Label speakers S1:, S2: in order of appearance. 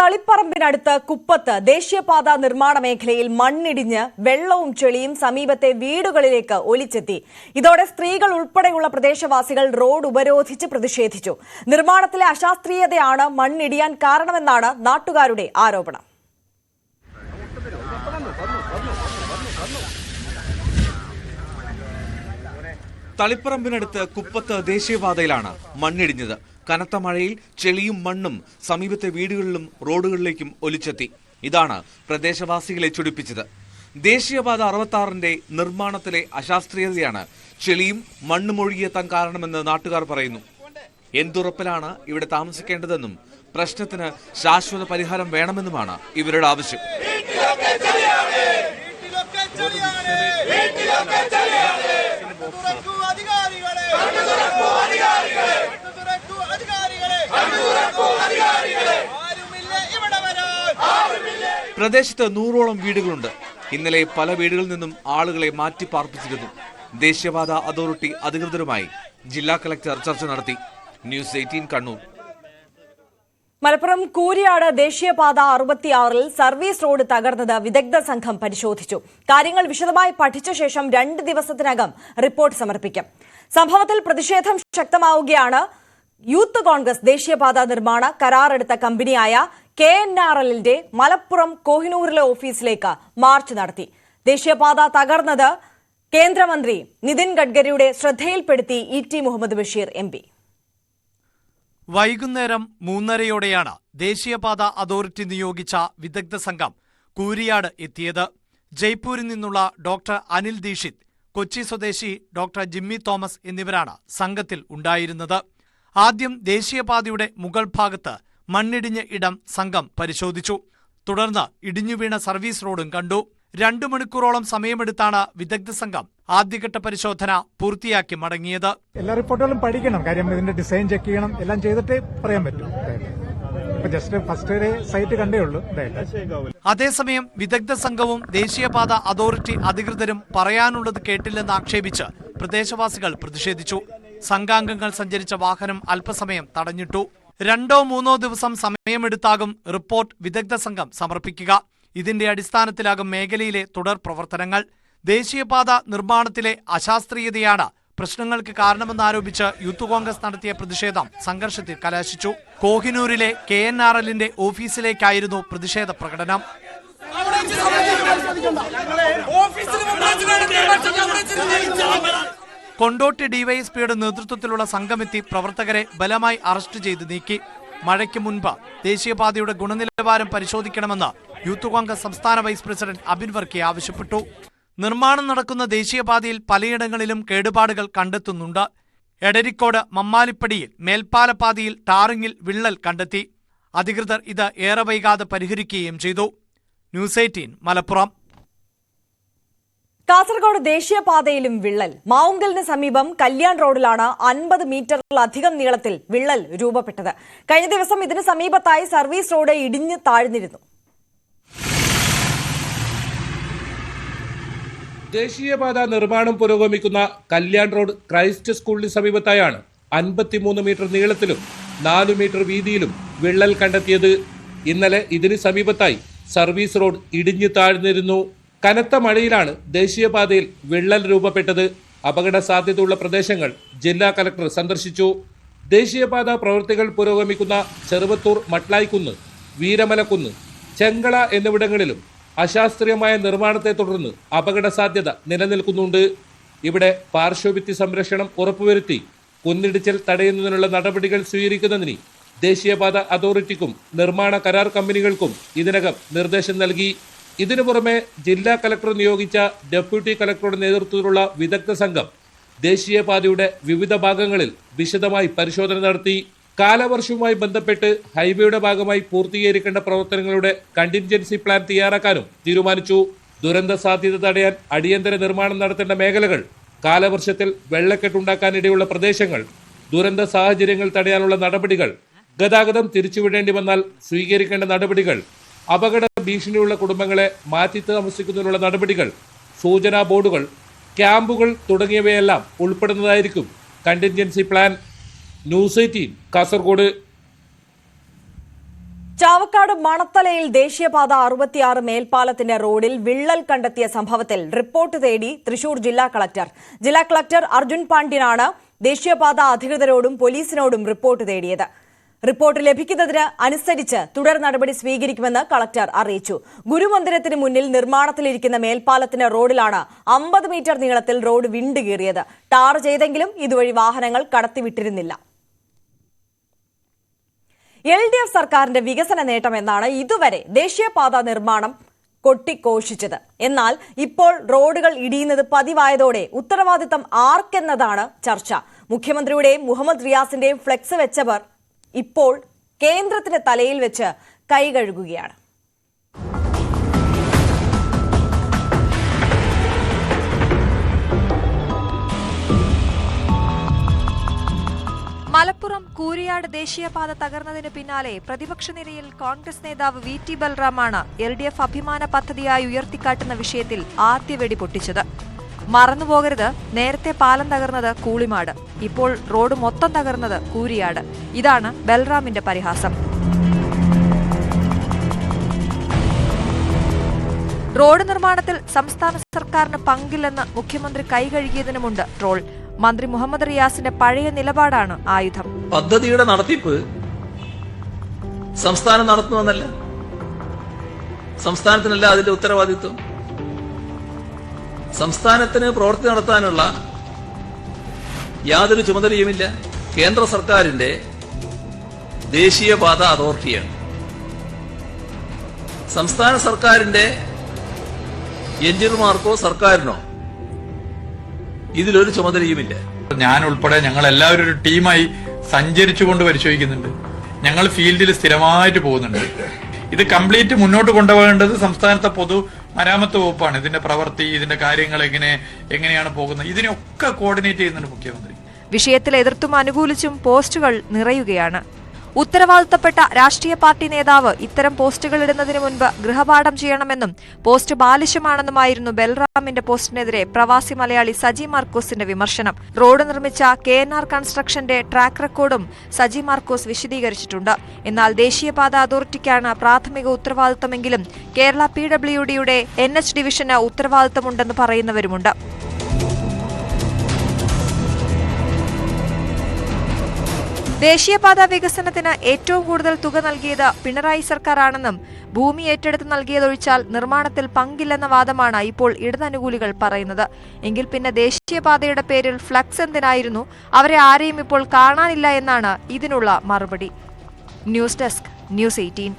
S1: തളിപ്പറമ്പിനടുത്ത് കുപ്പത്ത് ദേശീയപാത നിർമ്മാണ മേഖലയിൽ മണ്ണിടിഞ്ഞ് വെള്ളവും ചെളിയും സമീപത്തെ വീടുകളിലേക്ക് ഒലിച്ചെത്തി. ഇതോടെ സ്ത്രീകൾ ഉൾപ്പെടെയുള്ള പ്രദേശവാസികൾ റോഡ് ഉപരോധിച്ച് പ്രതിഷേധിച്ചു. നിർമ്മാണത്തിലെ അശാസ്ത്രീയതയാണ് മണ്ണിടിയാൻ കാരണമെന്നാണ് നാട്ടുകാരുടെ ആരോപണം.
S2: തളിപ്പറമ്പിനടുത്ത് കുപ്പത്ത് ദേശീയപാതയിലാണ് മണ്ണിടിഞ്ഞത്. കനത്ത മഴയിൽ ചെളിയും മണ്ണും സമീപത്തെ വീടുകളിലും റോഡുകളിലേക്കും ഒലിച്ചെത്തി. ഇതാണ് പ്രദേശവാസികളെ ചൊടിപ്പിച്ചത്. ദേശീയപാത 66-ന്റെ നിർമ്മാണത്തിലെ അശാസ്ത്രീയതയാണ് ചെളിയും മണ്ണും ഒഴുകിയെത്താൻ കാരണമെന്ന് നാട്ടുകാർ പറയുന്നു. എന്തുറപ്പിലാണ് ഇവിടെ താമസിക്കേണ്ടതെന്നും പ്രശ്നത്തിന് ശാശ്വത പരിഹാരം വേണമെന്നുമാണ് ഇവരുടെ ആവശ്യം. പ്രദേശത്ത് 100ഓളം വീടുകളുണ്ട്. ഇന്നലെ പല വീടുകളിൽ നിന്നും ആളുകളെ മാറ്റി പാർപ്പിച്ചിരുന്നു. ദേശീയപാത അതോറിറ്റി അധികൃതരുമായി ജില്ലാ കളക്ടർ ചർച്ച നടത്തി. ന്യൂസ് 18 കണ്ണൂർ.
S1: മലപ്പുറം കൂരിയാട് ദേശീയപാത 66-ൽ സർവീസ് റോഡ് തകർന്നത് വിദഗ്ധ സംഘം പരിശോധിച്ചു. കാര്യങ്ങൾ വിശദമായി പഠിച്ച ശേഷം 2 ദിവസത്തിനകം റിപ്പോർട്ട് സമർപ്പിക്കും. സംഭവത്തിൽ പ്രതിഷേധം ശക്തമാവുകയാണ്. യൂത്ത് കോൺഗ്രസ് ദേശീയപാത നിർമ്മാണ കരാറെടുത്ത കമ്പനിയായ KNRLന്റെ മലപ്പുറം കോഹിനൂരിലെ ഓഫീസിലേക്ക് മാർച്ച് നടത്തി. ദേശീയപാത തകർന്നത് കേന്ദ്രമന്ത്രി നിതിൻ ഗഡ്കരിയുടെ ശ്രദ്ധയിൽപ്പെടുത്തി ET മുഹമ്മദ് ബഷീർ MP.
S3: വൈകുന്നേരം 3:30-യോടെയാണ് ദേശീയപാത അതോറിറ്റി നിയോഗിച്ച വിദഗ്ധ സംഘം കൂരിയാട് എത്തിയത്. ജയ്പൂരിൽ നിന്നുള്ള ഡോക്ടർ അനിൽ ദീക്ഷിത്, കൊച്ചി സ്വദേശി ഡോക്ടർ ജിമ്മി തോമസ് എന്നിവരാണ് സംഘത്തിൽ ഉണ്ടായിരുന്നത്. ആദ്യം ദേശീയപാതയുടെ മുകൾ ഭാഗത്ത് മണ്ണിടിഞ്ഞ ഇടം സംഘം പരിശോധിച്ചു. തുടർന്ന് ഇടിഞ്ഞുവീണ സർവീസ് റോഡും കണ്ടു. 2 മണിക്കൂറോളം സമയമെടുത്താണ് വിദഗ്ധ സംഘം ആദ്യഘട്ട പരിശോധന പൂർത്തിയാക്കി മടങ്ങിയത്.
S4: എല്ലാ റിപ്പോർട്ടുകളും പഠിക്കണം, കാര്യം ഇതിന്റെ ഡിസൈൻ ചെക്ക് ചെയ്യണം, എല്ലാം ചെയ്തിട്ടേ പറയാൻ പറ്റും. ജസ്റ്റ് ഫസ്റ്റ് സൈറ്റ് കണ്ടേ ഉള്ളൂ.
S3: അതേസമയം വിദഗ്ധ സംഘവും ദേശീയപാത അതോറിറ്റി അധികൃതരും പറയാനുള്ളത് കേട്ടില്ലെന്ന് ആക്ഷേപിച്ച് പ്രദേശവാസികൾ പ്രതിഷേധിച്ചു. സംഘാംഗങ്ങൾ സഞ്ചരിച്ച വാഹനം അല്പസമയം തടഞ്ഞിട്ടു. 2-3 ദിവസം സമയമെടുത്താകും റിപ്പോർട്ട് വിദഗ്ധ സംഘം സമർപ്പിക്കുക. ഇതിന്റെ അടിസ്ഥാനത്തിലാകും മേഖലയിലെ തുടർ പ്രവർത്തനങ്ങൾ. ദേശീയപാത നിർമ്മാണത്തിലെ അശാസ്ത്രീയതയാണ് പ്രശ്നങ്ങൾക്ക് കാരണമെന്നാരോപിച്ച് യൂത്ത് കോൺഗ്രസ് നടത്തിയ പ്രതിഷേധം സംഘർഷത്തിൽ കലാശിച്ചു. കോഹിനൂരിലെ KNRLന്റെ ഓഫീസിലേക്കായിരുന്നു പ്രതിഷേധ പ്രകടനം. കൊണ്ടോട്ടി ഡിവൈഎസ്പിയുടെ നേതൃത്വത്തിലുള്ള സംഘമെത്തി പ്രവർത്തകരെ ബലമായി അറസ്റ്റ് ചെയ്ത് നീക്കി. മഴയ്ക്ക് മുൻപ് ദേശീയപാതയുടെ ഗുണനിലവാരം പരിശോധിക്കണമെന്ന് യൂത്ത് കോൺഗ്രസ് സംസ്ഥാന വൈസ് പ്രസിഡന്റ് അബിൻ വർക്കി ആവശ്യപ്പെട്ടു. നിർമ്മാണം നടക്കുന്ന ദേശീയപാതയിൽ പലയിടങ്ങളിലും കേടുപാടുകൾ കണ്ടെത്തുന്നുണ്ട്. എടരിക്കോട് മമ്മാലിപ്പടിയിൽ മേൽപ്പാലപാതയിൽ ടാറിങ്ങിൽ വിള്ളൽ കണ്ടെത്തി. അധികൃതർ ഇത് ഏറെ വൈകാതെ പരിഹരിക്കുകയും ചെയ്തു. ന്യൂസ് 18 മലപ്പുറം.
S1: കാസർഗോഡ് ദേശീയപാതയിലും വിള്ളൽ. മാവുങ്കലിന് സമീപം കല്യാൺ റോഡിലാണ് 50 മീറ്ററിലധികം നീളത്തിൽ വിള്ളൽ രൂപപ്പെട്ടത്. കഴിഞ്ഞ ദിവസം ഇതിന് സമീപത്തായി സർവീസ് റോഡ് ഇടിഞ്ഞ് താഴ്ന്നിരുന്നു.
S5: ദേശീയപാത നിർമ്മാണം പുരോഗമിക്കുന്ന കല്യാൺ റോഡ് ക്രൈസ്റ്റ് സ്കൂളിന് സമീപത്തായാണ് 53 മീറ്റർ നീളത്തിലും 4 മീറ്റർ വീതിയിലും വിള്ളൽ കണ്ടെത്തിയത്. ഇന്നലെ ഇതിന് സമീപത്തായി സർവീസ് റോഡ് ഇടിഞ്ഞു താഴ്ന്നിരുന്നു. കനത്ത മഴയിലാണ് ദേശീയപാതയിൽ വിള്ളൽ രൂപപ്പെട്ടത്. അപകട സാധ്യതയുള്ള പ്രദേശങ്ങൾ ജില്ലാ കലക്ടർ സന്ദർശിച്ചു. ദേശീയപാത പ്രവൃത്തികൾ പുരോഗമിക്കുന്ന ചെറുവത്തൂർ മട്ലായിക്കുന്ന്, വീരമലക്കുന്ന്, ചെങ്കള എന്നിവിടങ്ങളിലും അശാസ്ത്രീയമായ നിർമ്മാണത്തെ തുടർന്ന് അപകട സാധ്യത നിലനിൽക്കുന്നുണ്ട്. ഇവിടെ പാർശ്വഭിത്തി സംരക്ഷണം ഉറപ്പുവരുത്തി കുന്നിടിച്ചൽ തടയുന്നതിനുള്ള നടപടികൾ സ്വീകരിക്കുന്നതിന് ദേശീയപാത അതോറിറ്റിക്കും നിർമ്മാണ കരാർ കമ്പനികൾക്കും ഇതിനകം നിർദ്ദേശം നൽകി. ഇതിനു പുറമെ ജില്ലാ കലക്ടർ നിയോഗിച്ച ഡെപ്യൂട്ടി കലക്ടറുടെ നേതൃത്വത്തിലുള്ള വിദഗ്ധ സംഘം ദേശീയപാതയുടെ വിവിധ ഭാഗങ്ങളിൽ വിശദമായി പരിശോധന നടത്തി. കാലവർഷവുമായി ബന്ധപ്പെട്ട് ഹൈവേയുടെ ഭാഗമായി പൂർത്തീകരിക്കേണ്ട പ്രവർത്തനങ്ങളുടെ കണ്ടിൻജൻസി പ്ലാൻ തയ്യാറാക്കാനും തീരുമാനിച്ചു. ദുരന്ത സാധ്യത തടയാൻ അടിയന്തര നിർമ്മാണം നടത്തേണ്ട മേഖലകൾ, കാലവർഷത്തിൽ വെള്ളക്കെട്ടുണ്ടാക്കാനിടയുള്ള പ്രദേശങ്ങൾ, ദുരന്ത സാഹചര്യങ്ങൾ തടയാനുള്ള നടപടികൾ, ഗതാഗതം തിരിച്ചുവിടേണ്ടി വന്നാൽ സ്വീകരിക്കേണ്ട നടപടികൾ, അപകട ഭീഷണിയുള്ള കുടുംബങ്ങളെ മാറ്റി താമസിക്കുന്നതിനുള്ള നടപടികൾ, സൂചനാ ബോർഡുകൾ, ക്യാമ്പുകൾ തുടങ്ങിയവയെല്ലാം ഉൾപ്പെടുന്നതായിരിക്കും contingency plan. News 18 Kasaragod.
S1: Chavakkad മണത്തലയിൽ ദേശീയപാത 66 മേൽപ്പാലത്തിന്റെ റോഡിൽ വിള്ളൽ കണ്ടെത്തിയ സംഭവത്തിൽ റിപ്പോർട്ട് തേടി തൃശൂർ ജില്ലാ കളക്ടർ. ജില്ലാ കളക്ടർ അർജുൻ പാണ്ഡ്യനാണ് ദേശീയപാത അധികൃതരോടും പോലീസിനോടും റിപ്പോർട്ട് തേടിയത്. റിപ്പോർട്ട് ലഭിക്കുന്നതിന് അനുസരിച്ച് തുടർ നടപടി സ്വീകരിക്കുമെന്ന് കളക്ടർ അറിയിച്ചു. ഗുരുമന്ദിരത്തിന് മുന്നിൽ നിർമ്മാണത്തിലിരിക്കുന്ന മേൽപ്പാലത്തിന്റെ റോഡിലാണ് 50 മീറ്റർ നീളത്തിൽ റോഡ് വിണ്ടുകീറിയത്. ടാർ ചെയ്തെങ്കിലും ഇതുവഴി വാഹനങ്ങൾ കടത്തിവിട്ടിരുന്നില്ല. LDF സർക്കാരിന്റെ വികസന നേട്ടം എന്നാണ് ഇതുവരെ ദേശീയപാത നിർമ്മാണം കൊട്ടിഘോഷിച്ചത്. എന്നാൽ ഇപ്പോൾ റോഡുകൾ ഇടിയുന്നത് പതിവായതോടെ ഉത്തരവാദിത്തം ആർക്കെന്നതാണ് ചർച്ച. മുഖ്യമന്ത്രിയുടെയും മുഹമ്മദ് റിയാസിന്റെയും ഫ്ലെക്സ് വെച്ചവർ ഇപ്പോൾ കേന്ദ്രത്തിന്റെ തലയിൽ വെച്ച് കൈകഴുകുകയാണ്.
S6: മലപ്പുറം കൂരിയാട് ദേശീയപാത തകർന്നതിന് പിന്നാലെ പ്രതിപക്ഷ നിരയിൽ കോൺഗ്രസ് നേതാവ് VT ബൽറാമാണ് LDF അഭിമാന പദ്ധതിയായി ഉയർത്തിക്കാട്ടുന്ന വിഷയത്തിൽ ആദ്യ വെടി പൊട്ടിച്ചത്. മറന്നുപോകരുത്, നേരത്തെ പാലം തകർന്നത് കൂളിമാട്, ഇപ്പോൾ റോഡ് മൊത്തം തകർന്നത് കൂരിയാട്. ഇതാണ് ബൽറാമിന്റെ പരിഹാസം. റോഡ് നിർമ്മാണത്തിൽ സംസ്ഥാന സർക്കാരിന് പങ്കില്ലെന്ന് മുഖ്യമന്ത്രി കൈകഴുകിയതിനുമുണ്ട് ട്രോൾ. മന്ത്രി മുഹമ്മദ് റിയാസിന്റെ പഴയ നിലപാടാണ് ആയുധം.
S7: പദ്ധതിയുടെ നടത്തിപ്പ് സംസ്ഥാനം നടത്തുമെന്നല്ല, സംസ്ഥാനത്തിനല്ല അതിന്റെ ഉത്തരവാദിത്വം. സംസ്ഥാനത്തിന് പ്രവൃത്തി നടത്താനുള്ള യാതൊരു ചുമതലയുമില്ല. കേന്ദ്ര സർക്കാരിന്റെ ദേശീയപാത അതോറിറ്റിയാണ്. സംസ്ഥാന സർക്കാരിന്റെ എഞ്ചിനീയർമാർക്കോ സർക്കാരിനോ ഇതിലൊരു ചുമതലയുമില്ല.
S8: ഞാൻ ഉൾപ്പെടെ ഞങ്ങൾ എല്ലാവരും ഒരു ടീമായി സഞ്ചരിച്ചുകൊണ്ട് പരിശോധിക്കുന്നുണ്ട്. ഞങ്ങൾ ഫീൽഡിൽ സ്ഥിരമായിട്ട് പോകുന്നുണ്ട്. ഇത് കംപ്ലീറ്റ് മുന്നോട്ട് കൊണ്ടുപോകേണ്ടത് സംസ്ഥാനത്തെ പൊതുമരാമത്ത് വകുപ്പാണ്. ഇതിന്റെ പ്രവൃത്തി, ഇതിന്റെ കാര്യങ്ങൾ എങ്ങനെയാണ് പോകുന്നത്, ഇതിനൊക്കെ കോർഡിനേറ്റ് ചെയ്യുന്നുണ്ട് മുഖ്യമന്ത്രി.
S6: വിഷയത്തിൽ എതിർത്തും അനുകൂലിച്ചും പോസ്റ്റുകൾ നിറയുകയാണ്. ഉത്തരവാദിത്തപ്പെട്ട രാഷ്ട്രീയ പാർട്ടി നേതാവ് ഇത്തരം പോസ്റ്റുകൾ ഇടുന്നതിന് മുൻപ് ഗൃഹപാഠം ചെയ്യണമെന്നും പോസ്റ്റ് ബാലിശമാണെന്നുമായിരുന്നു ബൽറാമിന്റെ പോസ്റ്റിനെതിരെ പ്രവാസി മലയാളി സജി മാർക്കോസിന്റെ വിമർശനം. റോഡ് നിർമ്മിച്ച KNR കൺസ്ട്രക്ഷന്റെ ട്രാക്ക് റെക്കോർഡും സജി മാർക്കോസ് വിശദീകരിച്ചിട്ടുണ്ട്. എന്നാൽ ദേശീയപാത അതോറിറ്റിക്കാണ് പ്രാഥമിക ഉത്തരവാദിത്തമെങ്കിലും കേരള PWDയുടെ NH ഡിവിഷന് ഉത്തരവാദിത്തമുണ്ടെന്ന് പറയുന്നവരുമുണ്ട്. ദേശീയപാത വികസനത്തിന് ഏറ്റവും കൂടുതൽ തുക നൽകിയത് പിണറായി സർക്കാരാണെന്നും ഭൂമി ഏറ്റെടുത്ത് നൽകിയതൊഴിച്ചാൽ നിർമ്മാണത്തിൽ പങ്കില്ലെന്ന വാദമാണ് ഇപ്പോൾ ഇടതനുകൂലികൾ പറയുന്നത്. എങ്കിൽ പിന്നെ ദേശീയപാതയുടെ പേരിൽ ഫ്ലക്സ് എന്തിനായിരുന്നു? അവരെ ആരെയും ഇപ്പോൾ കാണാനില്ല എന്നാണ് ഇതിനുള്ള മറുപടി. News desk, News 18.